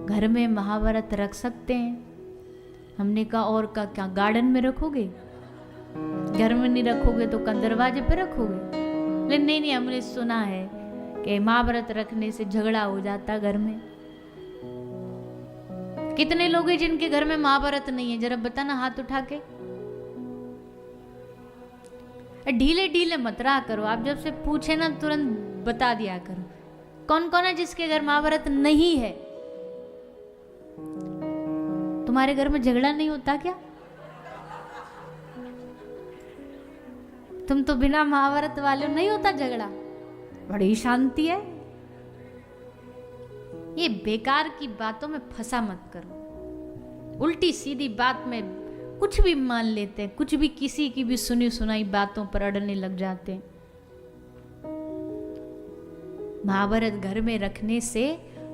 घर में महाभारत रख सकते हैं? हमने कहा और का क्या, गार्डन में रखोगे? घर में नहीं रखोगे तो कहाँ दरवाजे पे रखोगे? लेकिन नहीं, हमने सुना है कि महाभारत रखने से झगड़ा हो जाता घर में। कितने लोग हैं जिनके घर में महाभारत नहीं है? जरा बताना हाथ उठा के। ढीले ढीले मत रहा करो, आप जब से पूछे ना तुरंत बता दिया करो। कौन कौन है जिसके घर महाभारत नहीं है? तुम्हारे घर में झगड़ा नहीं होता क्या? तुम तो बिना महाभारत वाले नहीं होता झगड़ा, बड़ी शांति है। ये बेकार की बातों में फंसा मत करो। उल्टी सीधी बात में कुछ भी मान लेते हैं, कुछ भी किसी की भी सुनी सुनाई बातों पर अड़ने लग जाते हैं। महाभारत घर में रखने से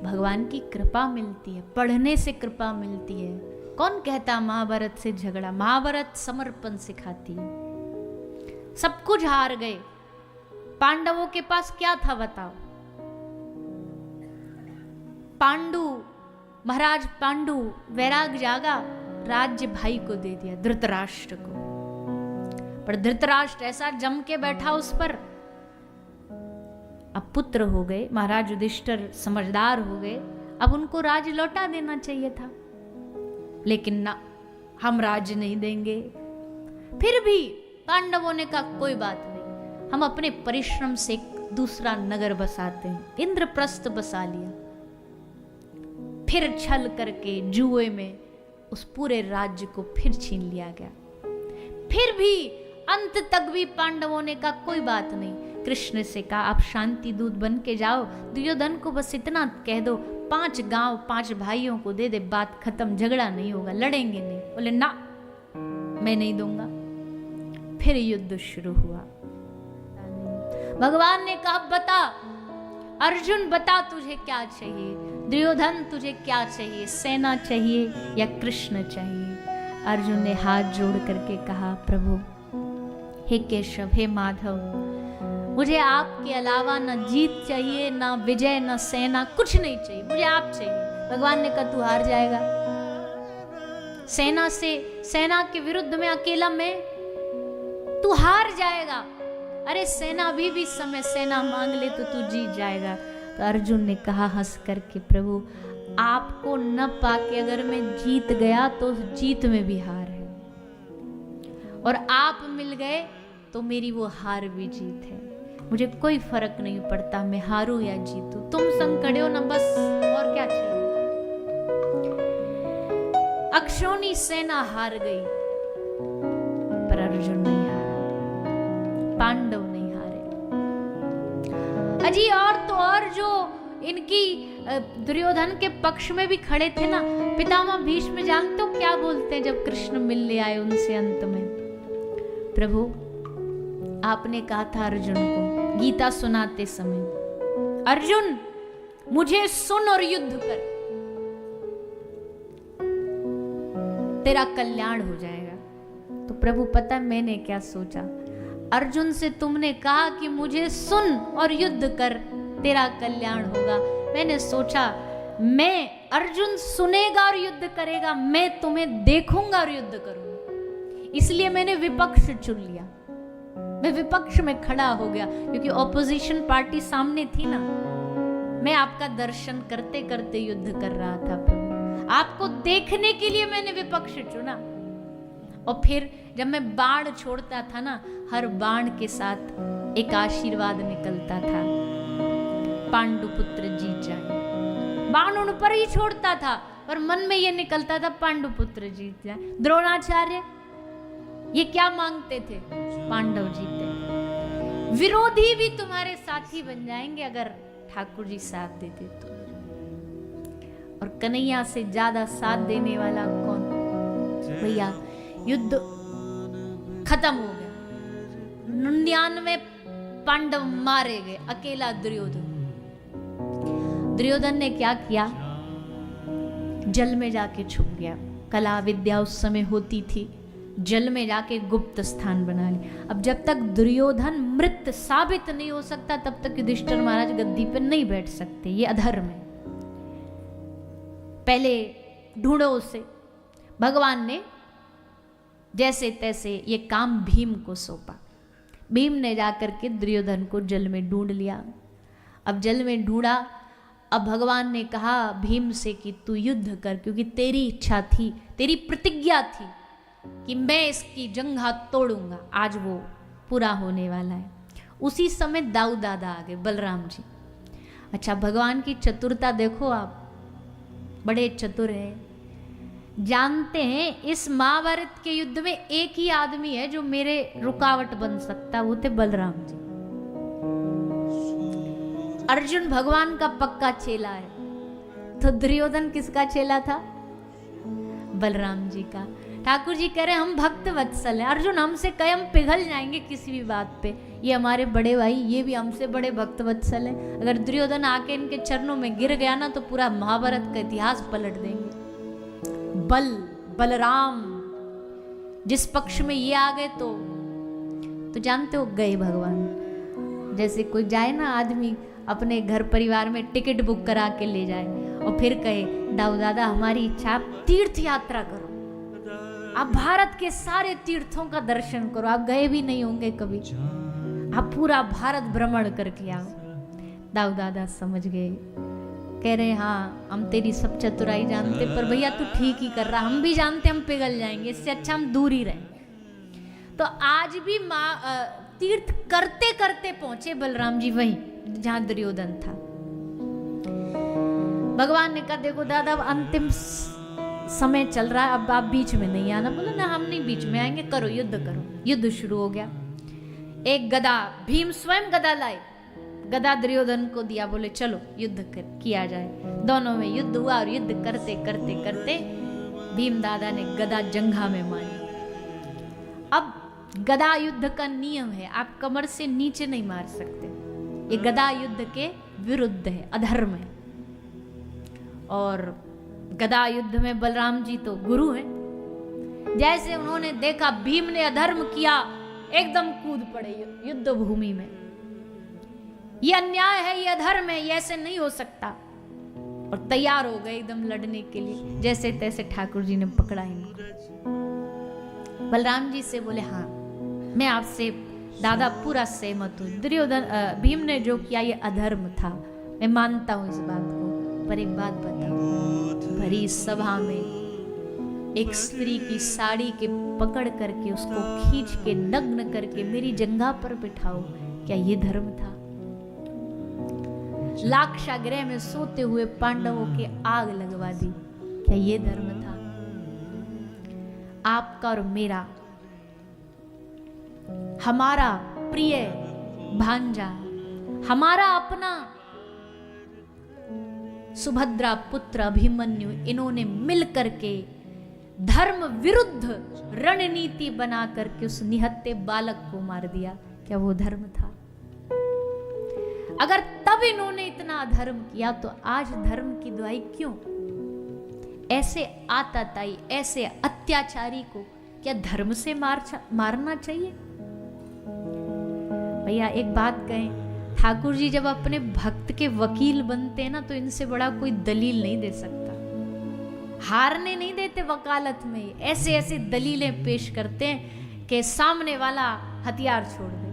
भगवान की कृपा मिलती है, पढ़ने से कृपा मिलती है। कौन कहता महाभारत से झगड़ा? महाभारत समर्पण सिखाती है। सब कुछ हार गए, पांडवों के पास क्या था बताओ? महाराज पांडु वैराग जागा, राज्य भाई को दे दिया, धृतराष्ट्र को। पर धृतराष्ट्र ऐसा जम के बैठा उस पर। अब पुत्र हो गए, महाराज युधिष्ठिर समझदार हो गए, अब उनको राज्य लौटा देना चाहिए था, लेकिन ना, हम राज्य नहीं देंगे। फिर भी पांडवों ने कहा कोई बात नहीं, हम अपने परिश्रम से एक दूसरा नगर बसाते हैं। इंद्रप्रस्थ बसा लिया। फिर छल करके जुए में उस पूरे राज्य को फिर छीन लिया गया। फिर भी अंत तक भी पांडवों ने कहा कोई बात नहीं। कृष्ण से कहा आप शांति दूत बन के जाओ, दुर्योधन को बस इतना कह दो 5 गांव 5 भाइयों को दे दे, बात खत्म, झगड़ा नहीं होगा, लड़ेंगे नहीं। बोले ना, मैं नहीं दूंगा। फिर युद्ध शुरू हुआ। भगवान ने कहा बता अर्जुन, बता तुझे क्या चाहिए? दुर्योधन तुझे क्या चाहिए? सेना चाहिए या कृष्ण चाहिए? अर्जुन ने हाथ जोड़ करके कहा प्रभु, हे केशव, हे माधव, मुझे आपके अलावा न जीत चाहिए, न विजय, न सेना, कुछ नहीं चाहिए, मुझे आप चाहिए। भगवान ने कहा तू हार जाएगा। सेना के विरुद्ध में अकेला मैं, तू हार जाएगा। अरे सेना अभी भी समय, सेना मांग ले तो तू जीत जाएगा। तो अर्जुन ने कहा हंस करके, प्रभु आपको न पाके अगर मैं जीत गया तो उस जीत में भी हार है, और आप मिल गए तो मेरी वो हार भी जीत है। मुझे कोई फर्क नहीं पड़ता मैं हारूं या जीतूं, तुम संग खड़े हो ना, बस और क्या चाहिए। अक्षौणी सेना हार गई, पर अर्जुन नहीं हारा, पांडव नहीं हारे। अजी और तो और जो इनकी दुर्योधन के पक्ष में भी खड़े थे ना, पितामह भीष्म, जानते हो क्या बोलते हैं जब कृष्ण मिलने आए उनसे अंत में? प्रभु आपने कहा था अर्जुन को गीता सुनाते समय, अर्जुन मुझे सुन और युद्ध कर, तेरा कल्याण हो जाएगा। तो प्रभु पता है मैंने क्या सोचा? अर्जुन से तुमने कहा कि मुझे सुन और युद्ध कर, तेरा कल्याण होगा। मैंने सोचा मैं, अर्जुन सुनेगा और युद्ध करेगा, मैं तुम्हें देखूंगा और युद्ध करूंगा, इसलिए मैंने विपक्ष चुन लिया। मैं विपक्ष में खड़ा हो गया क्योंकि ऑपोजिशन पार्टी सामने थी ना। मैं आपका दर्शन करते करते युद्ध कर रहा था प्रभु, आपको देखने के लिए मैंने विपक्ष चुना। और फिर जब मैं बाण छोड़ता था ना, हर बाण के साथ एक आशीर्वाद निकलता था, पांडुपुत्र जीत जाए। बाण उन पर ही छोड़ता था पर मन में ये निकलता था पांडुपुत्र जीत जाए। द्रोणाचार्य ये क्या मांगते थे? पांडव जीते। विरोधी भी तुम्हारे साथी बन जाएंगे अगर ठाकुर जी साथ देते तो। और कन्हैया से ज्यादा साथ देने वाला कौन? भैया युद्ध खत्म हो गया, 99 पांडव मारे गए, अकेला दुर्योधन। दुर्योधन ने क्या किया? जल में जाके छुप गया। कला विद्या उस समय होती थी, जल में जाके गुप्त स्थान बना लिया। अब जब तक दुर्योधन मृत साबित नहीं हो सकता तब तक युधिष्ठिर महाराज गद्दी पर नहीं बैठ सकते, ये अधर्म है। पहले ढूंढो उसे। भगवान ने जैसे तैसे ये काम भीम को सौंपा। भीम ने जाकर के दुर्योधन को जल में ढूंढ लिया। अब जल में ढूंढा, अब भगवान ने कहा भीम से कि तू युद्ध कर, क्योंकि तेरी इच्छा थी, तेरी प्रतिज्ञा थी कि मैं इसकी जंघा तोड़ूंगा। आज वो पूरा होने वाला है। उसी समय दाऊ दादा आ गए, बलराम जी। अच्छा, भगवान की चतुरता देखो आप, बड़े चतुर हैं। जानते हैं इस महाभारत के युद्ध में एक ही आदमी है जो मेरे रुकावट बन सकता, वो थे बलराम जी। अर्जुन भगवान का पक्का चेला है, तो दुर्योधन किसका चेला था? बलराम जी का। ठाकुर जी कह रहे हम भक्त वत्सल हैं। अर्जुन हमसे कहे हम पिघल जाएंगे किसी भी बात पे, ये हमारे बड़े भाई, ये भी हमसे बड़े भक्त वत्सल हैं। अगर दुर्योधन आके इनके चरणों में गिर गया ना तो पूरा महाभारत का इतिहास पलट देंगे। बलराम जिस पक्ष में ये आ गए तो जानते हो गए भगवान। जैसे कोई जाए ना आदमी अपने घर परिवार में टिकट बुक करा के ले जाए और फिर कहे दाऊ दादा हमारी इच्छा आप तीर्थ यात्रा करो, आप भारत के सारे तीर्थों का दर्शन करो। आप गए भी नहीं होंगे कभी, आप पूरा भारत भ्रमण करके आओ। दाऊ दादा समझ गए, कह रहे हाँ हम तेरी सब चतुराई जानते, पर भैया तू ठीक ही कर रहा, हम भी जानते हम पिघल जाएंगे, इससे अच्छा हम दूर ही रहें। तो आज भी तीर्थ करते करते पहुंचे बलराम जी वहीं जहां दुर्योधन था। भगवान ने कहा देखो दादा अब अंतिम समय चल रहा है, अब आप बीच में नहीं आना। बोला ना हम नहीं बीच में आएंगे, करो युद्ध करो। युद्ध शुरू हो गया। एक गदा, भीम स्वयं गदा लाए, गदा दुर्योधन को दिया, बोले चलो युद्ध किया जाए। दोनों में युद्ध हुआ और युद्ध करते करते करते भीम दादा ने गदा जंघा में मारी। अब गदा युद्ध का नियम है, आप कमर से नीचे नहीं मार सकते, ये गदा युद्ध के विरुद्ध है, अधर्म है। और गदा युद्ध में बलराम जी तो गुरु हैं। जैसे उन्होंने देखा भीम ने अधर्म किया, एकदम कूद पड़े युद्ध भूमि में। ये अन्याय है, ये अधर्म है, ये ऐसे नहीं हो सकता। और तैयार हो गए एकदम लड़ने के लिए। जैसे तैसे ठाकुर जी ने पकड़ा इनको। बलराम जी से बोले हाँ मैं आपसे दादा पूरा सहमत हूँ, दुर्योधन भीम ने जो किया ये अधर्म था, मैं मानता हूँ इस बात को। पर एक बात बताओ, भरी सभा में एक स्त्री की साड़ी के पकड़ करके उसको खींच के नग्न करके मेरी जंघा पर बिठाओ, क्या ये धर्म था? लाक्षागृह में सोते हुए पांडवों के आग लगवा दी, क्या ये धर्म था? आपका और मेरा, हमारा प्रिय भांजा, हमारा अपना सुभद्रा पुत्र अभिमन्यु, इन्होंने मिल करके धर्म विरुद्ध रणनीति बना करके उस निहत्थे बालक को मार दिया, क्या वो धर्म था? अगर तब इन्होंने इतना धर्म किया तो आज धर्म की दुहाई क्यों? ऐसे आताताई, ऐसे अत्याचारी को क्या धर्म से मारना चाहिए? भैया एक बात कहें, ठाकुर जी जब अपने भक्त के वकील बनते हैं ना तो इनसे बड़ा कोई दलील नहीं दे सकता। हारने नहीं देते वकालत में, ऐसे ऐसे दलीलें पेश करते हैं कि सामने वाला हथियार छोड़ दे।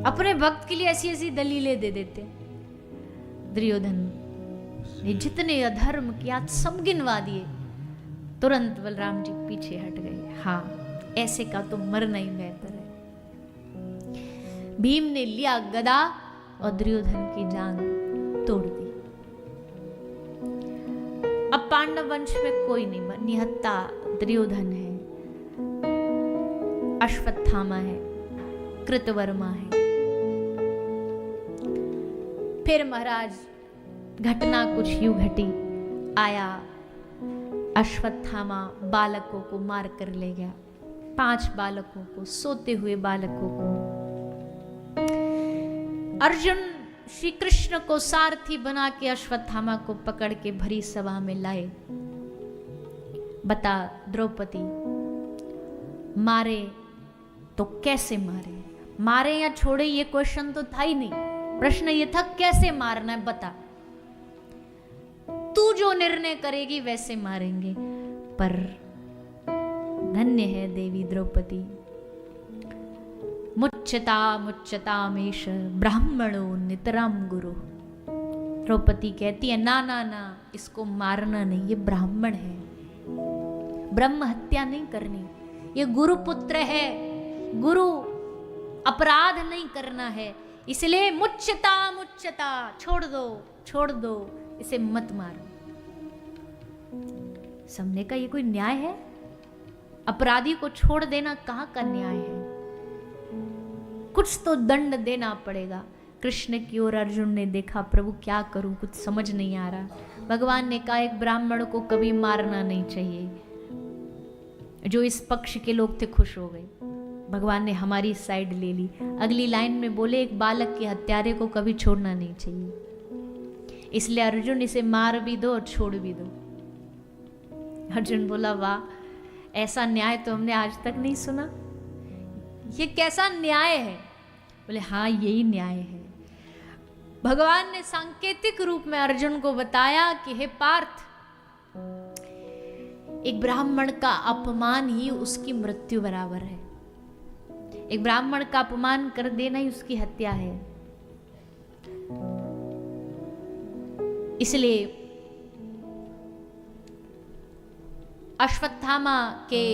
अपने भक्त के लिए ऐसी ऐसी दलीलें दे देते हैं। दुर्योधन ने जितने अधर्म किया सब गिनवा दिए। तुरंत बलराम जी पीछे हट गए। हाँ ऐसे का तो मरना ही बेहतर है। भीम ने लिया गदा और दुर्योधन की जान तोड़ दी। अब पांडव वंश में कोई नहीं, निहत्था दुर्योधन है, अश्वत्थामा है, कृतवर्मा है। फिर महाराज घटना कुछ यूं घटी, आया अश्वत्थामा बालकों को मार कर ले गया, 5 बालकों को, सोते हुए बालकों को। अर्जुन श्री कृष्ण को सारथी बना के अश्वत्थामा को पकड़ के भरी सभा में लाए। बता द्रौपदी, मारे तो कैसे मारे? मारे या छोड़े ये क्वेश्चन तो था ही नहीं, प्रश्न ये था कैसे मारना है बता। तू जो निर्णय करेगी वैसे मारेंगे। पर धन्य है देवी द्रौपदी। मुच्यतामेष ब्राह्मणो नितराम गुरु। द्रौपदी कहती है ना ना ना, इसको मारना नहीं, ये ब्राह्मण है, ब्रह्म हत्या नहीं करनी, ये गुरु पुत्र है, गुरु अपराध नहीं करना है, इसलिए मुच्यता छोड़ दो, इसे मत मारो। समझने का ये कोई न्याय है? अपराधी को छोड़ देना कहाँ का न्याय है? कुछ तो दंड देना पड़ेगा। कृष्ण की ओर अर्जुन ने देखा, प्रभु क्या करूं, कुछ समझ नहीं आ रहा। भगवान ने कहा एक ब्राह्मण को कभी मारना नहीं चाहिए। जो इस पक्ष के लोग थे खुश हो गए, भगवान ने हमारी साइड ले ली। अगली लाइन में बोले एक बालक के हत्यारे को कभी छोड़ना नहीं चाहिए, इसलिए अर्जुन इसे मार भी दो और छोड़ भी दो। अर्जुन बोला वाह, ऐसा न्याय तो हमने आज तक नहीं सुना, ये कैसा न्याय है? बोले हाँ यही न्याय है। भगवान ने सांकेतिक रूप में अर्जुन को बताया कि हे पार्थ, एक ब्राह्मण का अपमान ही उसकी मृत्यु बराबर है। एक ब्राह्मण का अपमान कर देना ही उसकी हत्या है। इसलिए अश्वत्थामा के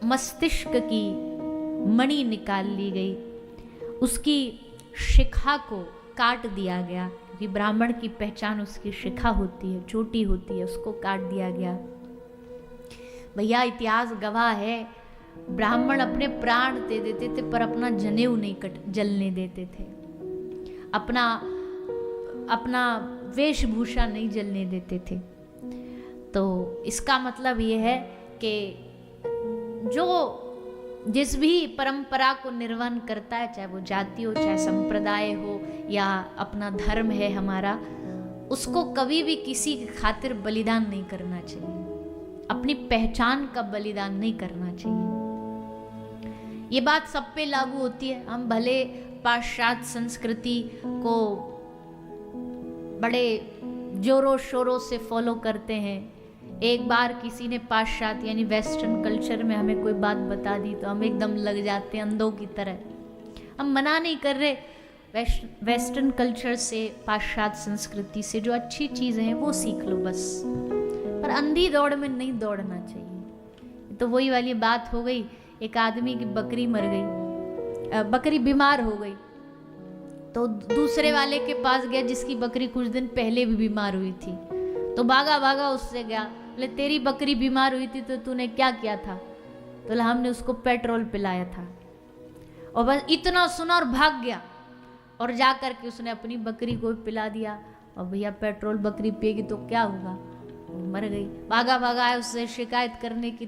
मस्तिष्क की मणि निकाल ली गई, उसकी शिखा को काट दिया गया, क्योंकि ब्राह्मण की पहचान उसकी शिखा होती है, चोटी होती है, उसको काट दिया गया। भैया इतिहास गवाह है, ब्राह्मण अपने प्राण दे देते थे पर अपना जनेऊ नहीं जलने देते थे, अपना वेशभूषा नहीं जलने देते थे। तो इसका मतलब ये है कि जो जिस भी परंपरा को निर्वहन करता है, चाहे वो जाति हो, चाहे संप्रदाय हो, या अपना धर्म है हमारा, उसको कभी भी किसी की खातिर बलिदान नहीं करना चाहिए, अपनी पहचान का बलिदान नहीं करना चाहिए। ये बात सब पे लागू होती है। हम भले पाश्चात्य संस्कृति को बड़े जोरों शोरों से फॉलो करते हैं, एक बार किसी ने पाश्चात्य यानी वेस्टर्न कल्चर में हमें कोई बात बता दी तो हम एकदम लग जाते हैं अंधों की तरह। हम मना नहीं कर रहे, वेस्टर्न कल्चर से, पाश्चात्य संस्कृति से जो अच्छी चीज़ें हैं वो सीख लो बस, पर अंधी दौड़ में नहीं दौड़ना चाहिए। तो वही वाली बात हो गई, एक आदमी की बकरी मर गई, बकरी बीमार हो गई, तो दूसरे वाले के पास गया जिसकी बकरी कुछ दिन पहले भी बीमार हुई थी, तो भागा उससे गया, बोले तेरी बकरी बीमार हुई थी तो तूने क्या किया था? तो बोला हमने उसको पेट्रोल पिलाया था। और बस इतना सुना और भाग गया, और जा कर के उसने अपनी बकरी को पिला दिया। और भैया पेट्रोल बकरी पिएगी तो क्या होगा? मर गई। भागा है उससे शिकायत करने की,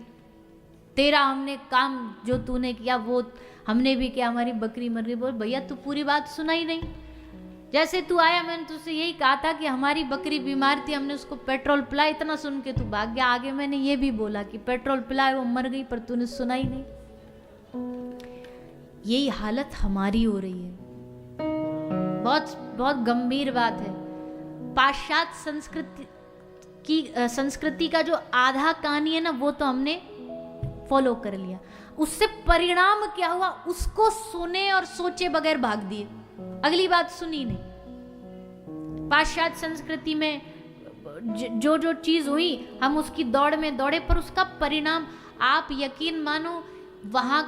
तेरा हमने काम जो तूने किया वो हमने भी किया, हमारी बकरी मर गई। बोल भैया तू पूरी बात सुना ही नहीं, जैसे तू आया मैंने तुझसे यही कहा था कि हमारी बकरी बीमार थी, हमने उसको पेट्रोल पिलाया, इतना सुन के तू भाग गया। आगे मैंने ये भी बोला कि पेट्रोल पिलाया वो मर गई, पर तूने सुना ही नहीं। यही हालत हमारी हो रही है। बहुत बहुत गंभीर बात है। पाश्चात्य संस्कृति का जो आधा कहानी है ना, वो तो हमने फॉलो कर लिया, उससे परिणाम क्या हुआ उसको सुने और सोचे बगैर भाग दिए, अगली बात सुनी नहीं। पाश्चात्य संस्कृति में जो जो चीज हुई हम उसकी दौड़ में दौड़े, पर उसका परिणाम आप यकीन मानो वहां,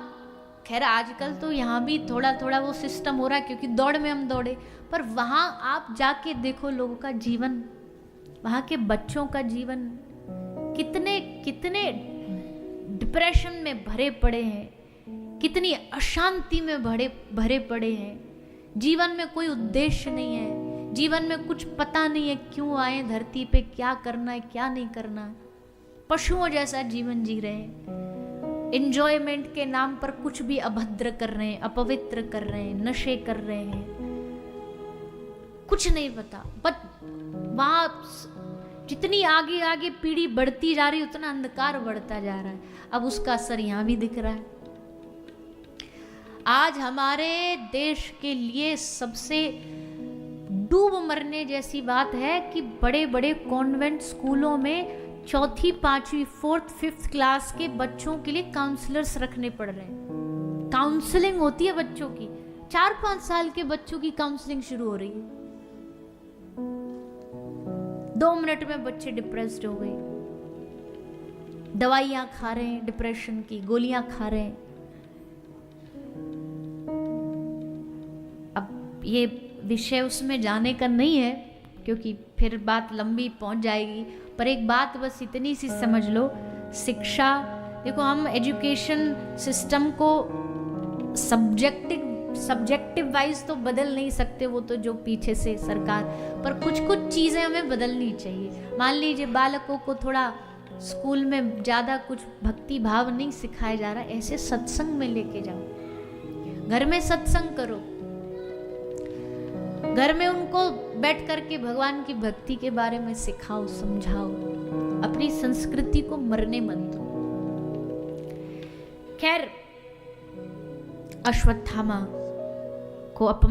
खैर आजकल तो यहाँ भी थोड़ा थोड़ा वो सिस्टम हो रहा है क्योंकि दौड़ में हम दौड़े, पर वहां आप जाके देखो लोगों का जीवन, वहां के बच्चों का जीवन कितने कितने डिप्रेशन में भरे पड़े हैं, कितनी अशांति में भरे पड़े हैं। जीवन में कोई उद्देश्य नहीं है, जीवन में कुछ पता नहीं है क्यों आए धरती पे, क्या करना है क्या नहीं करना है। पशुओं जैसा जीवन जी रहे हैं, एंजॉयमेंट के नाम पर कुछ भी अभद्र कर रहे हैं, अपवित्र कर रहे हैं, नशे कर रहे हैं, कुछ नहीं पता। बट वहां जितनी आगे आगे पीढ़ी बढ़ती जा रही है उतना अंधकार बढ़ता जा रहा है। अब उसका असर यहां भी दिख रहा है। आज हमारे देश के लिए सबसे डूब मरने जैसी बात है कि बड़े बड़े कॉन्वेंट स्कूलों में 4th 5वीं 4th 5th क्लास के बच्चों के लिए काउंसलर्स रखने पड़ रहे हैं। काउंसलिंग होती है बच्चों की, 4-5 साल के बच्चों की काउंसलिंग शुरू हो रही है। 2 मिनट में बच्चे डिप्रेस्ड हो गए, दवाइयां खा रहे हैं, डिप्रेशन की गोलियां खा रहे हैं। अब ये विषय उसमें जाने का नहीं है क्योंकि फिर बात लंबी पहुंच जाएगी, पर एक बात बस इतनी सी समझ लो, शिक्षा, देखो हम एजुकेशन सिस्टम को सब्जेक्टिव वाइज तो बदल नहीं सकते, वो तो जो पीछे से सरकार, पर कुछ कुछ चीज़ें हमें बदलनी चाहिए। मान लीजिए बालकों को थोड़ा स्कूल में ज़्यादा कुछ भक्ति भाव नहीं सिखाया जा रहा, ऐसे सत्संग में लेके जाओ, घर में सत्संग करो, घर में उनको बैठ करके भगवान की भक्ति के बारे में सिखाओ, समझाओ, अपनी संस्कृति को मरने मत दो। खैर, अश्वत्थामा को अपमान